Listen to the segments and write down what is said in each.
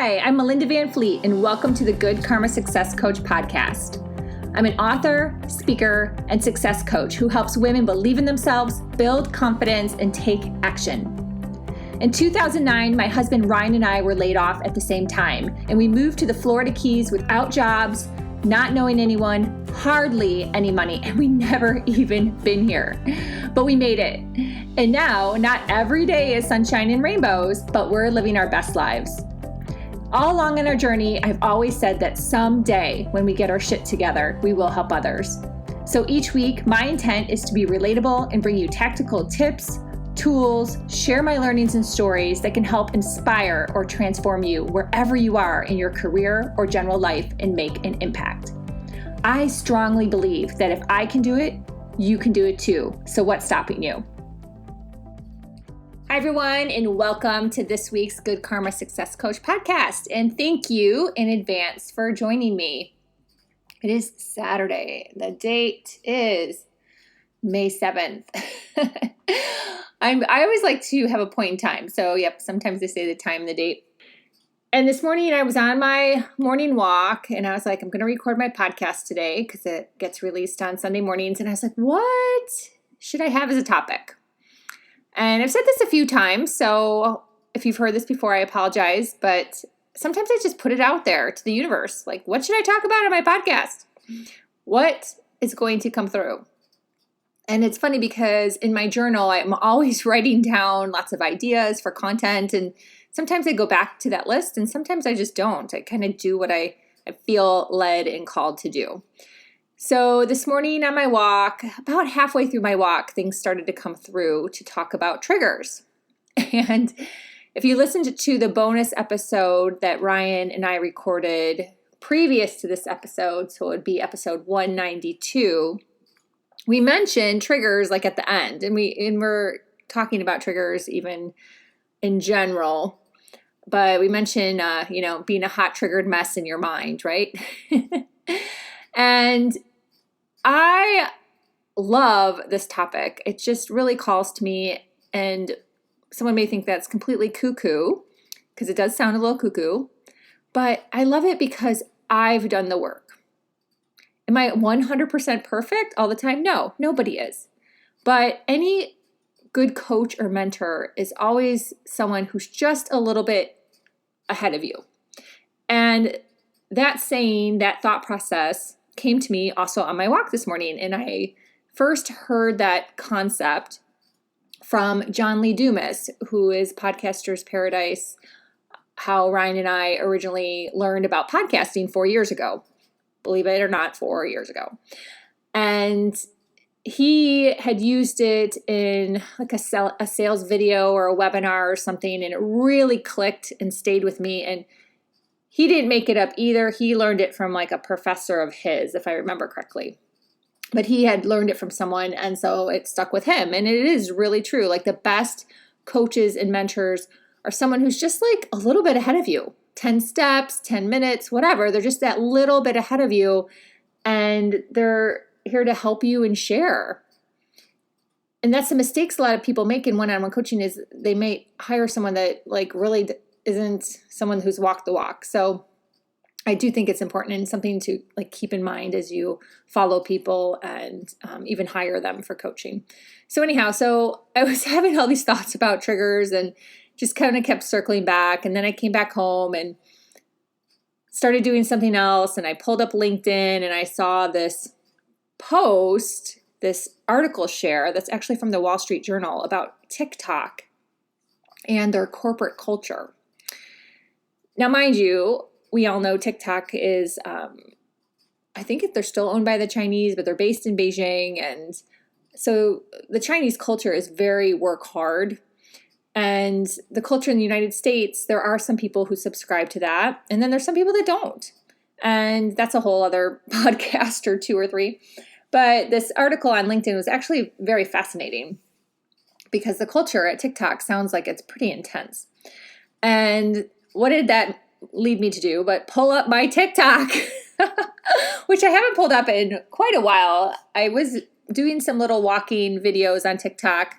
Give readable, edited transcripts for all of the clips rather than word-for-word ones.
Hi, I'm Melinda Van Fleet, and welcome to the Good Karma Success Coach podcast. I'm an author, speaker, and success coach who helps women believe in themselves, build confidence, and take action. In 2009, my husband Ryan and I were laid off at the same time, and we moved to the Florida Keys without jobs, not knowing anyone, hardly any money, and we never even been here. But we made it. And now, not every day is sunshine and rainbows, but we're living our best lives. All along in our journey, I've always said that someday when we get our shit together, we will help others. So each week, my intent is to be relatable and bring you tactical tips, tools, share my learnings and stories that can help inspire or transform you wherever you are in your career or general life and make an impact. I strongly believe that if I can do it, you can do it too. So what's stopping you? Hi, everyone, and welcome to this week's Good Karma Success Coach podcast. And thank you in advance for joining me. It is Saturday. The date is May 7th. I always like to have a point in time. So, sometimes they say the time and the date. And this morning I was on my morning walk and I was like, I'm going to record my podcast today because it gets released on Sunday mornings. And I was like, what should I have as a topic? And I've said this a few times, so if you've heard this before, I apologize, but sometimes I just put it out there to the universe. Like, what should I talk about on my podcast? What is going to come through? And it's funny because in my journal, I'm always writing down lots of ideas for content, and sometimes I go back to that list, and sometimes I just don't. I kind of do what I feel led and called to do. So this morning on my walk, about halfway through my walk, things started to come through to talk about triggers. And if you listened to the bonus episode that Ryan and I recorded previous to this episode, so it would be episode 192, we mentioned triggers like at the end, and we're talking about triggers even in general, but we mentioned, being a hot triggered mess in your mind, right? And I love this topic. It just really calls to me, and someone may think that's completely cuckoo because it does sound a little cuckoo, but I love it because I've done the work. Am I 100% perfect all the time? No, nobody is. But any good coach or mentor is always someone who's just a little bit ahead of you. And that saying, that thought process came to me also on my walk this morning. And I first heard that concept from John Lee Dumas, who is Podcaster's Paradise, how Ryan and I originally learned about podcasting 4 years ago. Believe it or not, 4 years ago. And he had used it in like a sales video or a webinar or something, and it really clicked and stayed with me. And he didn't make it up either. He learned it from like a professor of his, if I remember correctly. But he had learned it from someone, and so it stuck with him. And it is really true. Like the best coaches and mentors are someone who's just like a little bit ahead of you. 10 steps, 10 minutes, whatever. They're just that little bit ahead of you, and they're here to help you and share. And that's the mistakes a lot of people make in one-on-one coaching is they may hire someone that like really isn't someone who's walked the walk. So I do think it's important and something to like keep in mind as you follow people and even hire them for coaching. So anyhow, so I was having all these thoughts about triggers and just kind of kept circling back. And then I came back home and started doing something else. And I pulled up LinkedIn and I saw this post, this article share that's actually from the Wall Street Journal about TikTok and their corporate culture. Now, mind you, we all know TikTok is, I think they're still owned by the Chinese, but they're based in Beijing. And so the Chinese culture is very work hard. And the culture in the United States, there are some people who subscribe to that. And then there's some people that don't. And that's a whole other podcast or 2 or 3. But this article on LinkedIn was actually very fascinating because the culture at TikTok sounds like it's pretty intense. And what did that lead me to do but pull up my TikTok, which I haven't pulled up in quite a while. I was doing some little walking videos on TikTok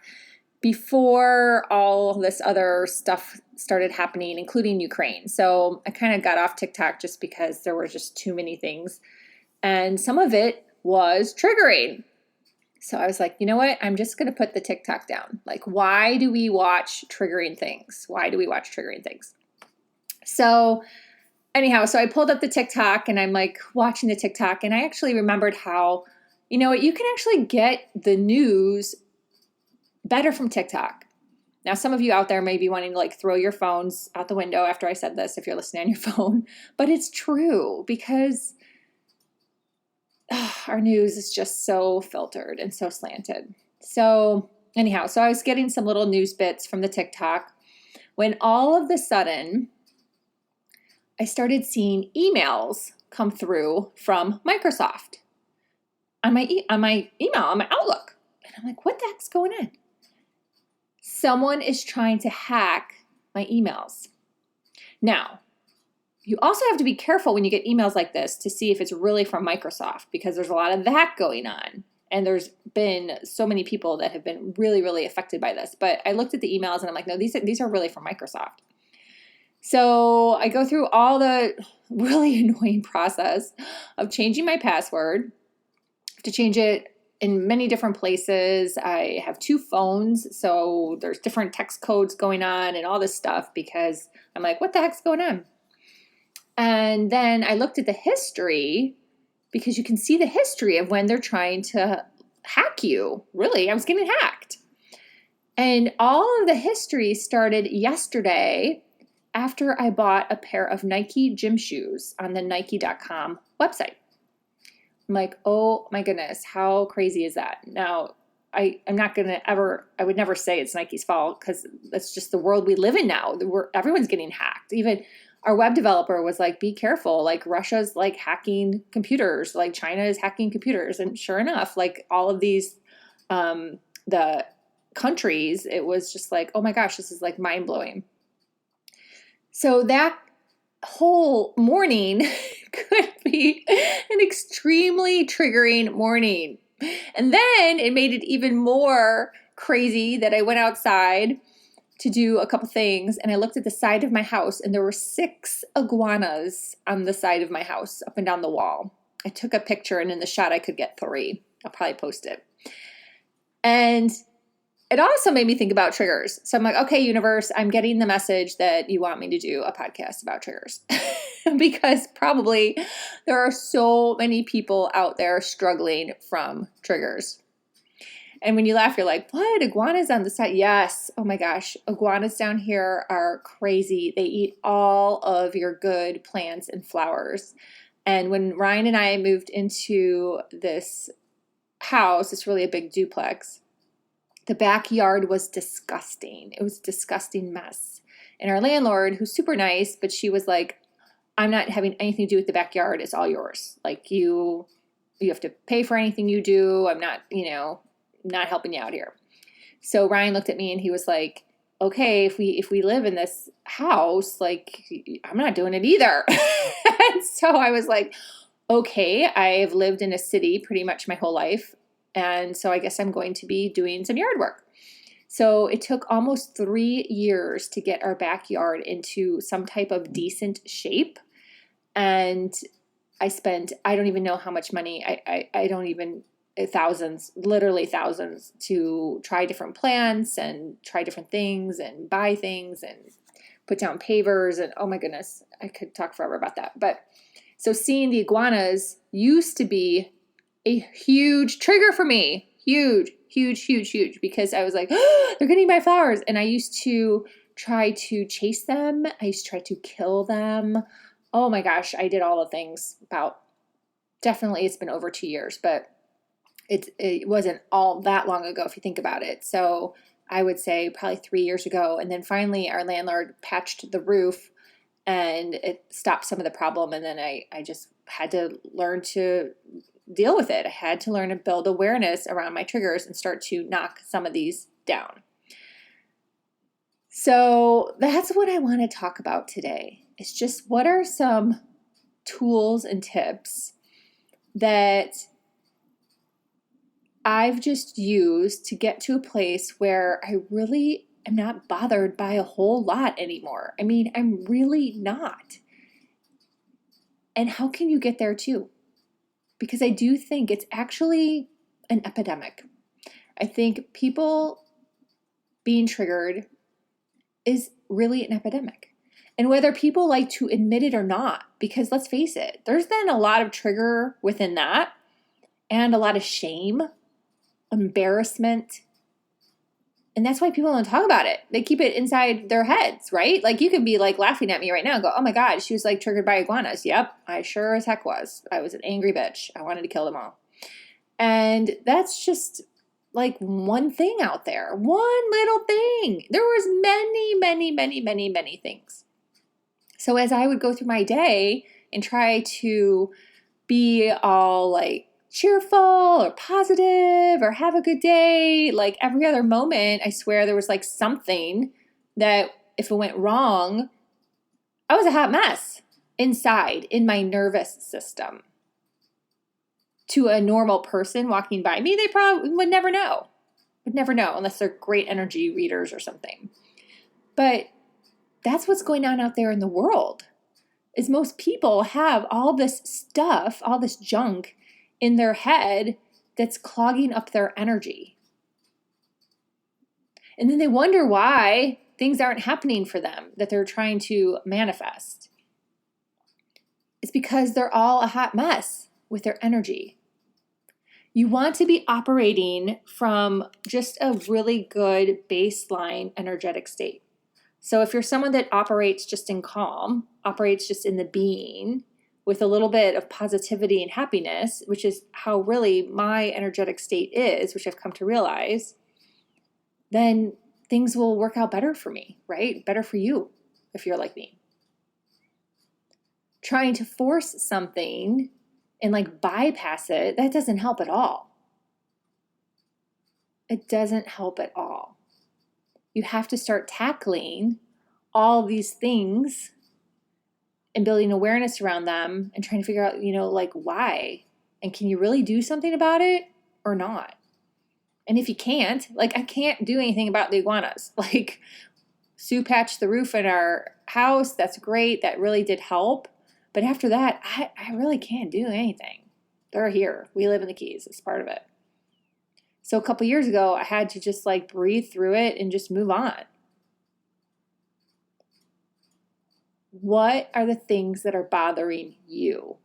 before all this other stuff started happening, including Ukraine. So I kind of got off TikTok just because there were just too many things. And some of it was triggering. So I was like, you know what? I'm just going to put the TikTok down. Like, why do we watch triggering things? Why do we watch triggering things? So anyhow, so I pulled up the TikTok and I'm like watching the TikTok, and I actually remembered how, you know what, you can actually get the news better from TikTok. Now, some of you out there may be wanting to like throw your phones out the window after I said this if you're listening on your phone, but it's true because our news is just so filtered and so slanted. So anyhow, so I was getting some little news bits from the TikTok when all of a sudden I started seeing emails come through from Microsoft on my email, on my Outlook. And I'm like, what the heck's going on? Someone is trying to hack my emails. Now, you also have to be careful when you get emails like this to see if it's really from Microsoft, because there's a lot of that going on. And there's been so many people that have been really, really affected by this. But I looked at the emails and I'm like, no, these are really from Microsoft. So I go through all the really annoying process of changing my password. I have to change it in many different places. I have 2 phones, so there's different text codes going on and all this stuff because I'm like, what the heck's going on? And then I looked at the history because you can see the history of when they're trying to hack you. Really, I was getting hacked. And all of the history started yesterday after I bought a pair of Nike gym shoes on the Nike.com website. I'm like, oh my goodness, how crazy is that? Now, I'm not going to I would never say it's Nike's fault because that's just the world we live in now. Everyone's getting hacked. Even our web developer was like, be careful. Like Russia's like hacking computers, like China is hacking computers. And sure enough, like all of these, the countries, it was just like, oh my gosh, this is like mind blowing. So that whole morning could be an extremely triggering morning. And then it made it even more crazy that I went outside to do a couple things and I looked at the side of my house and there were 6 iguanas on the side of my house up and down the wall. I took a picture and in the shot I could get 3. I'll probably post it. And it also made me think about triggers. So I'm like, okay, universe, I'm getting the message that you want me to do a podcast about triggers because probably there are so many people out there struggling from triggers. And when you laugh, you're like, what? Iguanas on the side? Yes. Oh my gosh. Iguanas down here are crazy. They eat all of your good plants and flowers. And when Ryan and I moved into this house, it's really a big duplex, the backyard was disgusting. It was a disgusting mess. And our landlord, who's super nice, but she was like, I'm not having anything to do with the backyard. It's all yours. Like you have to pay for anything you do. I'm not, not helping you out here. So Ryan looked at me and he was like, okay, if we live in this house, like I'm not doing it either. And so I was like, okay, I've lived in a city pretty much my whole life. And so I guess I'm going to be doing some yard work. So it took almost 3 years to get our backyard into some type of decent shape. And I spent, I don't even know how much money, I don't even, thousands, literally thousands to try different plants and try different things and buy things and put down pavers. And oh my goodness, I could talk forever about that. But so seeing the iguanas used to be a huge trigger for me. Huge, because I was like, oh, they're getting my flowers. And I used to try to chase them. I used to try to kill them. Oh my gosh, I did all the things definitely it's been over 2 years, but it wasn't all that long ago if you think about it. So I would say probably 3 years ago. And then finally our landlord patched the roof and it stopped some of the problem. And then I just had to learn to deal with it. I had to learn to build awareness around my triggers and start to knock some of these down. So that's what I want to talk about today. It's just what are some tools and tips that I've just used to get to a place where I really am not bothered by a whole lot anymore. I mean, I'm really not. And how can you get there too? Because I do think it's actually an epidemic. I think people being triggered is really an epidemic. And whether people like to admit it or not, because let's face it, there's been a lot of trigger within that and a lot of shame, embarrassment. And that's why people don't talk about it. They keep it inside their heads, right? Like you could be like laughing at me right now and go, oh my God, she was like triggered by iguanas. Yep, I sure as heck was. I was an angry bitch. I wanted to kill them all. And that's just like one thing out there, one little thing. There was many things. So as I would go through my day and try to be all like cheerful or positive or have a good day, like every other moment, I swear there was like something that if it went wrong, I was a hot mess inside in my nervous system. To a normal person walking by me, they probably would never know unless they're great energy readers or something. But that's what's going on out there in the world, is most people have all this stuff, all this junk in their head that's clogging up their energy. And then they wonder why things aren't happening for them that they're trying to manifest. It's because they're all a hot mess with their energy. You want to be operating from just a really good baseline energetic state. So if you're someone that operates just in calm, operates just in the being, with a little bit of positivity and happiness, which is how really my energetic state is, which I've come to realize, then things will work out better for me, right? Better for you if you're like me. Trying to force something and like bypass it, that doesn't help at all. It doesn't help at all. You have to start tackling all these things and building awareness around them and trying to figure out, like why? And can you really do something about it or not? And if you can't, like I can't do anything about the iguanas. Like Sue patched the roof in our house. That's great. That really did help. But after that, I really can't do anything. They're here. We live in the Keys. It's part of it. So a couple years ago, I had to just like breathe through it and just move on. What are the things that are bothering you?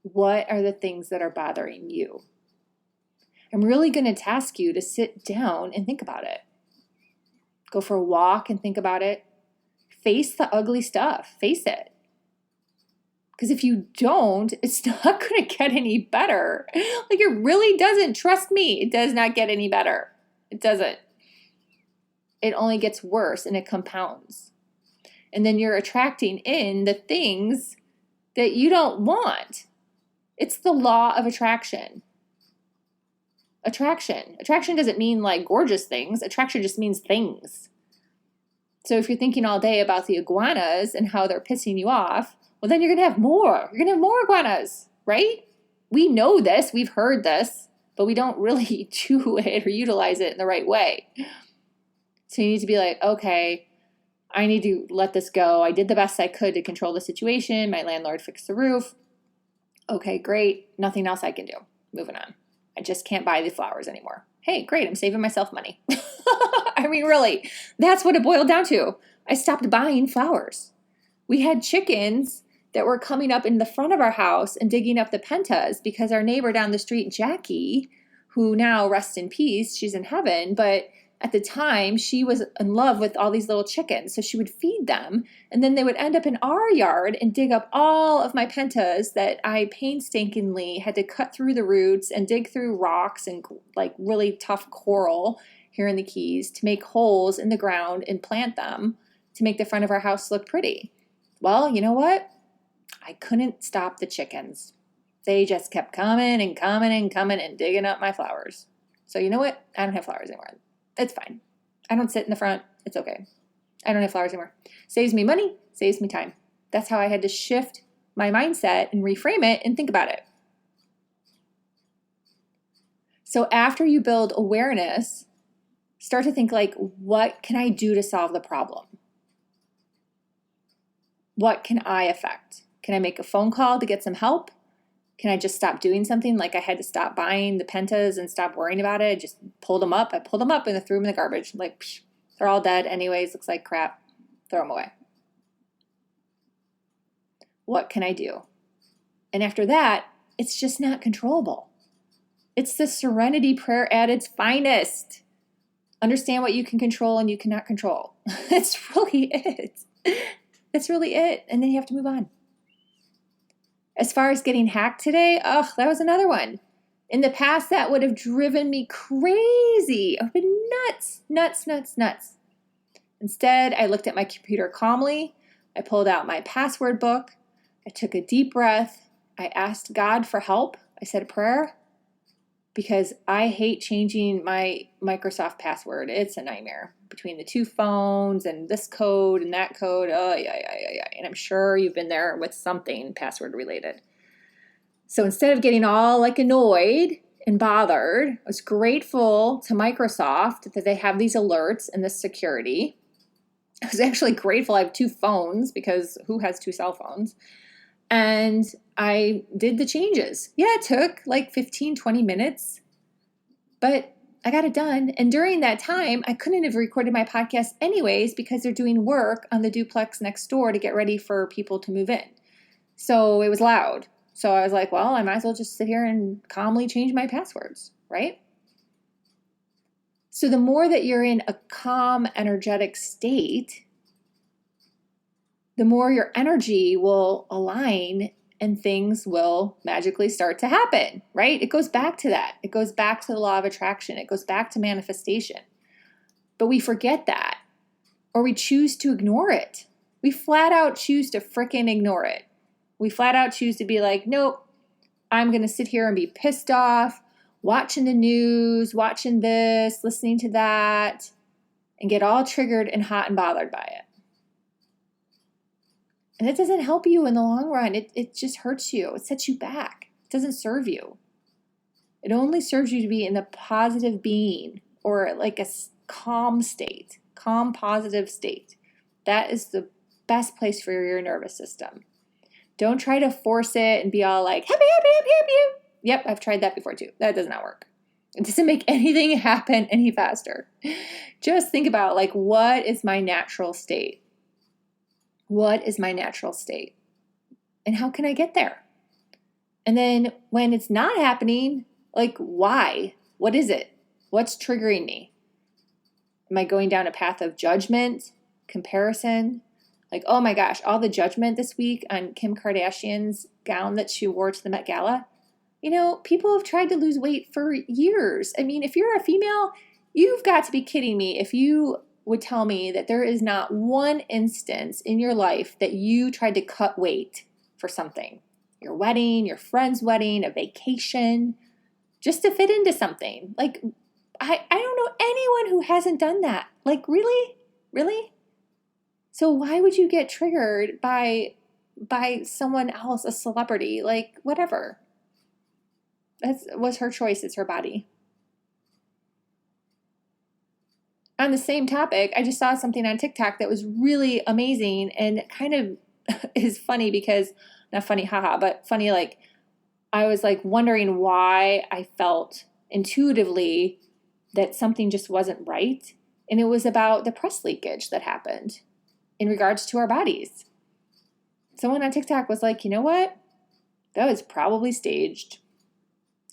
What are the things that are bothering you? I'm really going to task you to sit down and think about it. Go for a walk and think about it. Face the ugly stuff. Face it. Because if you don't, it's not going to get any better. Like it really doesn't. Trust me, it does not get any better. It doesn't. It only gets worse and it compounds. And then you're attracting in the things that you don't want. It's the law of attraction. Attraction. Attraction doesn't mean like gorgeous things. Attraction just means things. So if you're thinking all day about the iguanas and how they're pissing you off, well, then you're going to have more. You're going to have more iguanas, right? We know this. We've heard this, but we don't really do it or utilize it in the right way. So you need to be like, okay, I need to let this go. I did the best I could to control the situation. My landlord fixed the roof. Okay, great. Nothing else I can do. Moving on. I just can't buy the flowers anymore. Hey, great. I'm saving myself money. I mean, really, that's what it boiled down to. I stopped buying flowers. We had chickens that were coming up in the front of our house and digging up the pentas because our neighbor down the street, Jackie, who now rests in peace, she's in heaven, but at the time she was in love with all these little chickens. So she would feed them and then they would end up in our yard and dig up all of my pentas that I painstakingly had to cut through the roots and dig through rocks and like really tough coral here in the Keys to make holes in the ground and plant them to make the front of our house look pretty. Well, you know what? I couldn't stop the chickens. They just kept coming and digging up my flowers. So you know what? I don't have flowers anymore. It's fine. I don't sit in the front. It's okay. I don't have flowers anymore. Saves me money, saves me time. That's how I had to shift my mindset and reframe it and think about it. So after you build awareness, start to think like, what can I do to solve the problem? What can I affect? Can I make a phone call to get some help? Can I just stop doing something? Like I had to stop buying the Pentas and stop worrying about it. I just pulled them up. I pulled them up and I threw them in the garbage. Like, psh, they're all dead anyways. Looks like crap. Throw them away. What can I do? And after that, it's just not controllable. It's the serenity prayer at its finest. Understand what you can control and you cannot control. That's really it. That's really it. And then you have to move on. As far as getting hacked today, that was another one. In the past, that would have driven me crazy. I would have been nuts. Instead, I looked at my computer calmly. I pulled out my password book. I took a deep breath. I asked God for help. I said a prayer because I hate changing my Microsoft password. It's a nightmare between the two phones and this code and that code. Oh, yeah. And I'm sure you've been there with something password related. So instead of getting all like annoyed and bothered, I was grateful to Microsoft that they have these alerts and this security. I was actually grateful I have two phones because who has two cell phones? And I did the changes. Yeah, it took like 15, 20 minutes, but I got it done. And during that time, I couldn't have recorded my podcast anyways because they're doing work on the duplex next door to get ready for people to move in. So it was loud. So I was like, well, I might as well just sit here and calmly change my passwords, right? So the more that you're in a calm, energetic state, the more your energy will align and things will magically start to happen, right? It goes back to that. It goes back to the law of attraction. It goes back to manifestation. But we forget that, or we choose to ignore it. We flat out choose to frickin' ignore it. We flat out choose to be like, nope, I'm going to sit here and be pissed off, watching the news, watching this, listening to that, and get all triggered and hot and bothered by it. And it doesn't help you in the long run. It just hurts you. It sets you back. It doesn't serve you. It only serves you to be in the positive being or like a calm state, calm, positive state. That is the best place for your nervous system. Don't try to force it and be all like, happy. Yep, I've tried that before too. That does not work. It doesn't make anything happen any faster. Just think about like, what is my natural state? What is my natural state? And how can I get there? And then when it's not happening, like why? What is it? What's triggering me? Am I going down a path of judgment, comparison? Like, oh my gosh, all the judgment this week on Kim Kardashian's gown that she wore to the Met Gala. You know, people have tried to lose weight for years. I mean, if you're a female, you've got to be kidding me if you would tell me that there is not one instance in your life that you tried to cut weight for something. Your wedding, your friend's wedding, a vacation, just to fit into something. Like, I don't know anyone who hasn't done that. Like, really? Really? So why would you get triggered by someone else, a celebrity? Like, whatever. That was her choice. It's her body. On the same topic, I just saw something on TikTok that was really amazing and kind of is funny because, not funny, haha, but funny, like, I was like wondering why I felt intuitively that something just wasn't right. And it was about the press leakage that happened in regards to our bodies. Someone on TikTok was like, you know what? That was probably staged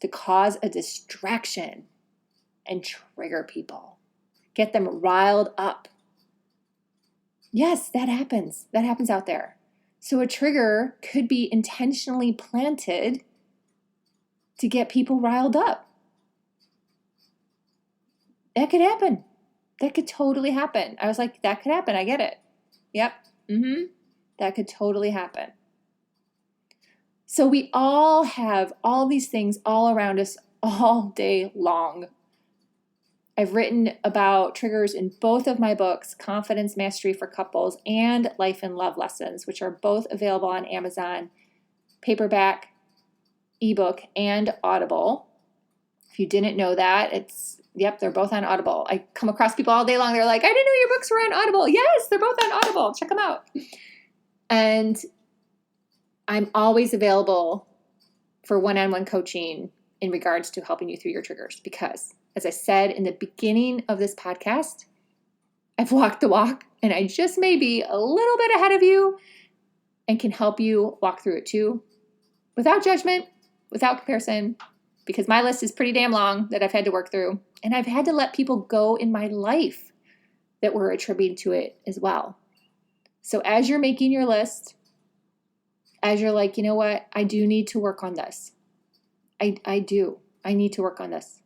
to cause a distraction and trigger people. Get them riled up. Yes, that happens. That happens out there. So a trigger could be intentionally planted to get people riled up. That could happen. That could totally happen. I was like, that could happen. I get it. Yep. That could totally happen. So we all have all these things all around us all day long. I've written about triggers in both of my books, Confidence Mastery for Couples and Life and Love Lessons, which are both available on Amazon, paperback, ebook, and Audible. If you didn't know that, yep, they're both on Audible. I come across people all day long. They're like, I didn't know your books were on Audible. Yes, they're both on Audible. Check them out. And I'm always available for one-on-one coaching in regards to helping you through your triggers because, as I said in the beginning of this podcast, I've walked the walk and I just may be a little bit ahead of you and can help you walk through it too without judgment, without comparison, because my list is pretty damn long that I've had to work through. And I've had to let people go in my life that were attributed to it as well. So as you're making your list, as you're like, you know what, I do need to work on this. I do. I need to work on this.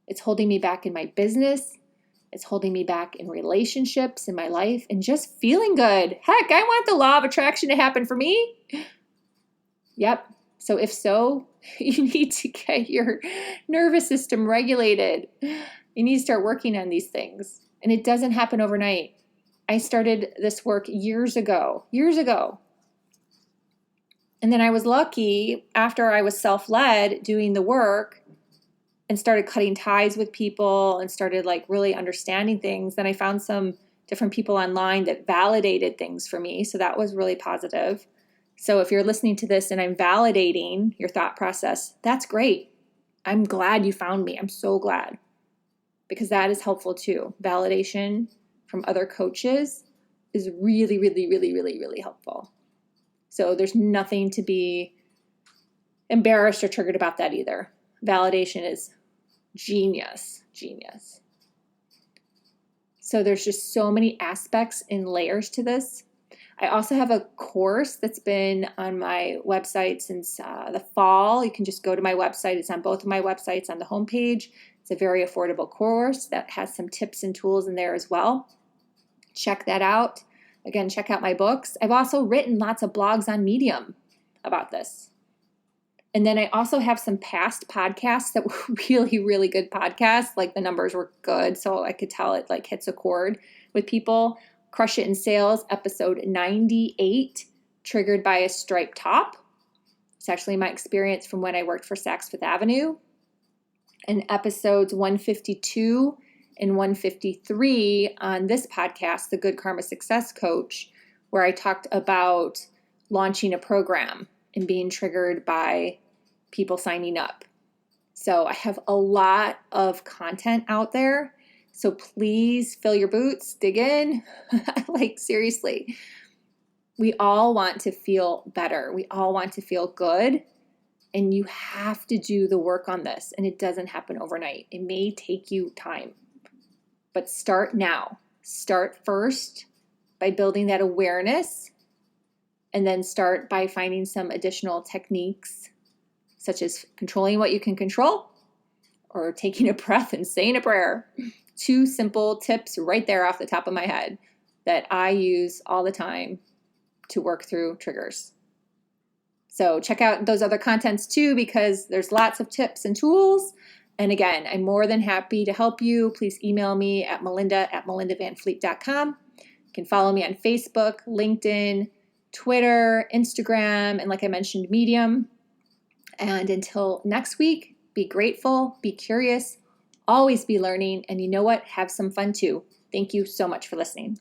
It's holding me back in my business. It's holding me back in relationships, in my life, and just feeling good. Heck, I want the law of attraction to happen for me. Yep. So if so, you need to get your nervous system regulated. You need to start working on these things. And it doesn't happen overnight. I started this work years ago. And then I was lucky after I was self-led doing the work and started cutting ties with people and started like really understanding things. Then I found some different people online that validated things for me. So that was really positive. So if you're listening to this and I'm validating your thought process, that's great. I'm glad you found me. I'm so glad because that is helpful too. Validation from other coaches is really, really, really, really, really helpful. So there's nothing to be embarrassed or triggered about that either. Validation is genius. So there's just so many aspects and layers to this. I also have a course that's been on my website since the fall. You can just go to my website. It's on both of my websites on the homepage. It's a very affordable course that has some tips and tools in there as well. Check that out. Again, check out my books. I've also written lots of blogs on Medium about this. And then I also have some past podcasts that were really, really good podcasts. Like the numbers were good, so I could tell it like hits a chord with people. Crush It in Sales, episode 98, Triggered by a Striped Top. It's actually my experience from when I worked for Saks Fifth Avenue. And episodes 152 and 153 on this podcast, The Good Karma Success Coach, where I talked about launching a program and being triggered by people signing up. So I have a lot of content out there. So please fill your boots, dig in. Like seriously, we all want to feel better. We all want to feel good. And you have to do the work on this. And it doesn't happen overnight. It may take you time. But start now. Start first by building that awareness. And then start by finding some additional techniques, such as controlling what you can control or taking a breath and saying a prayer. 2 simple tips right there off the top of my head that I use all the time to work through triggers. So check out those other contents too, because there's lots of tips and tools. And again, I'm more than happy to help you. Please email me at melinda@melindavanfleet.com. You can follow me on Facebook, LinkedIn, Twitter, Instagram, and like I mentioned, Medium. And until next week, be grateful, be curious, always be learning, and you know what? Have some fun too. Thank you so much for listening.